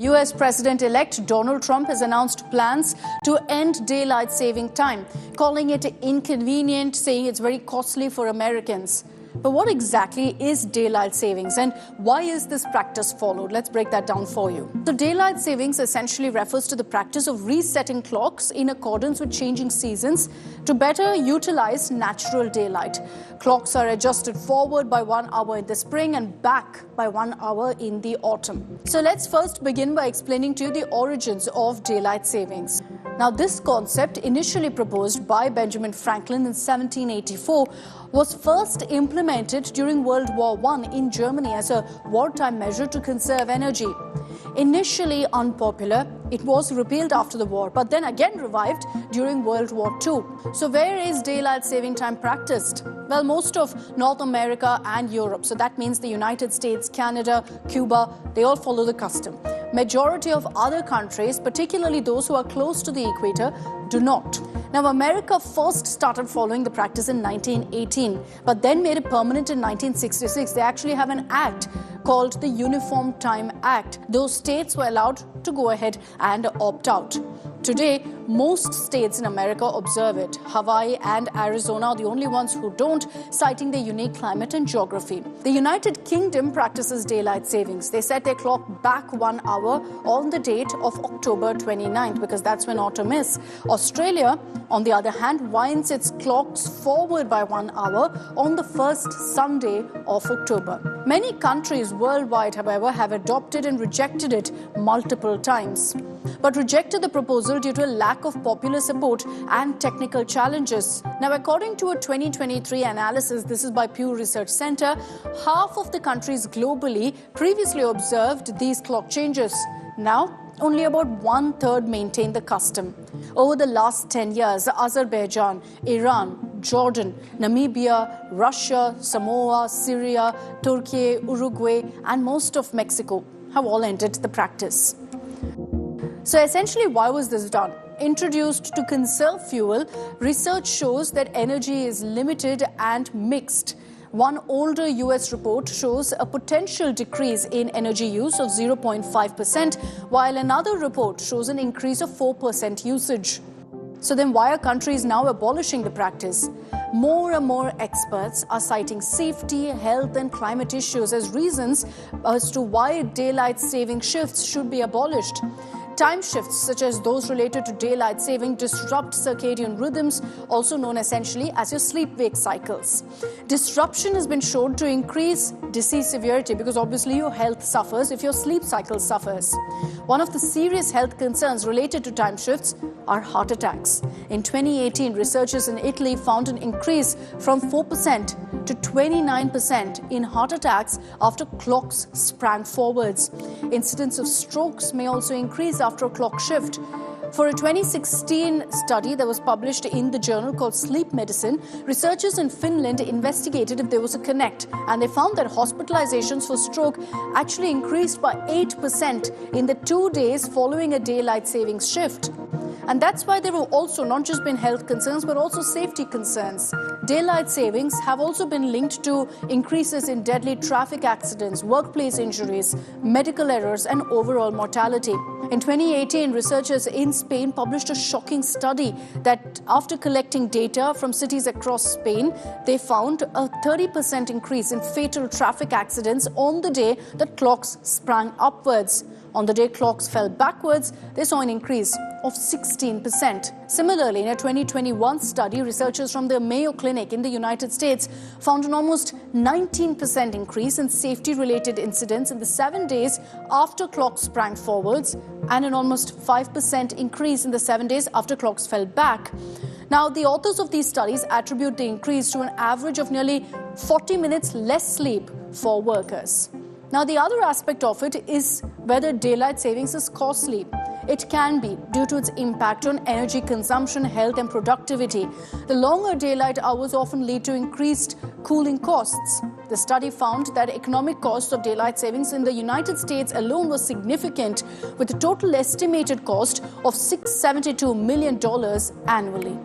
US President-elect Donald Trump has announced plans to end daylight saving time, calling it inconvenient, saying it's very costly for Americans. But what exactly is daylight savings and why is this practice followed? Let's break that down for you. So daylight savings essentially refers to the practice of resetting clocks in accordance with changing seasons to better utilize natural daylight. Clocks are adjusted forward by 1 hour in the spring and back by 1 hour in the autumn. So let's first begin by explaining to you the origins of daylight savings. Now, this concept, initially proposed by Benjamin Franklin in 1784, was first implemented during World War I in Germany as a wartime measure to conserve energy. Initially unpopular, it was repealed after the war, but then again revived during World War II. So where is daylight saving time practiced? Well, most of North America and Europe. So that means the United States, Canada, Cuba, they all follow the custom. Majority of other countries, particularly those who are close to the equator, do not. Now, America first started following the practice in 1918, but then made it permanent in 1966. They actually have an act called the Uniform Time Act. Those states were allowed to go ahead and opt out. Today, most states in America observe it. Hawaii and Arizona are the only ones who don't, citing their unique climate and geography. The United Kingdom practices daylight savings. They set their clock back 1 hour on the date of October 29th, because that's when autumn is. Australia, on the other hand, winds its clocks forward by 1 hour on the first Sunday of October. Many countries worldwide, however, have adopted and rejected it multiple times, but rejected the proposal due to a lack of popular support and technical challenges. Now, according to a 2023 analysis, this is by Pew Research Center, half of the countries globally previously observed these clock changes. Now, only about 1/3 maintain the custom. Over the last 10 years, Azerbaijan, Iran, Jordan, Namibia, Russia, Samoa, Syria, Turkey, Uruguay, and most of Mexico have all ended the practice. So essentially, why was this done? Introduced to conserve fuel, research shows that energy is limited and mixed. One older US report shows a potential decrease in energy use of 0.5%, while another report shows an increase of 4% usage. So then why are countries now abolishing the practice? More and more experts are citing safety, health, and climate issues as reasons as to why daylight saving shifts should be abolished. Time shifts, such as those related to daylight saving, disrupt circadian rhythms, also known essentially as your sleep-wake cycles. Disruption has been shown to increase disease severity because obviously your health suffers if your sleep cycle suffers. One of the serious health concerns related to time shifts are heart attacks. In 2018, researchers in Italy found an increase from 4% to 29% in heart attacks after clocks sprang forwards. Incidence of strokes may also increase after a clock shift. For a 2016 study that was published in the journal called Sleep Medicine, researchers in Finland investigated if there was a connect, and they found that hospitalizations for stroke actually increased by 8% in the 2 days following a daylight savings shift. And that's why there have also not just been health concerns, but also safety concerns. Daylight savings have also been linked to increases in deadly traffic accidents, workplace injuries, medical errors, and overall mortality. In 2018, researchers in Spain published a shocking study that after collecting data from cities across Spain, they found a 30% increase in fatal traffic accidents on the day that clocks sprang upwards. On the day clocks fell backwards, they saw an increase of 16%. Similarly, in a 2021 study, researchers from the Mayo Clinic in the United States found an almost 19% increase in safety-related incidents in the 7 days after clocks sprang forwards, and an almost 5% increase in the 7 days after clocks fell back. Now, the authors of these studies attribute the increase to an average of nearly 40 minutes less sleep for workers. Now, the other aspect of it is whether daylight savings is costly. It can be due to its impact on energy consumption, health, and productivity. The longer daylight hours often lead to increased cooling costs. The study found that economic cost of daylight savings in the United States alone was significant, with a total estimated cost of $672 million annually.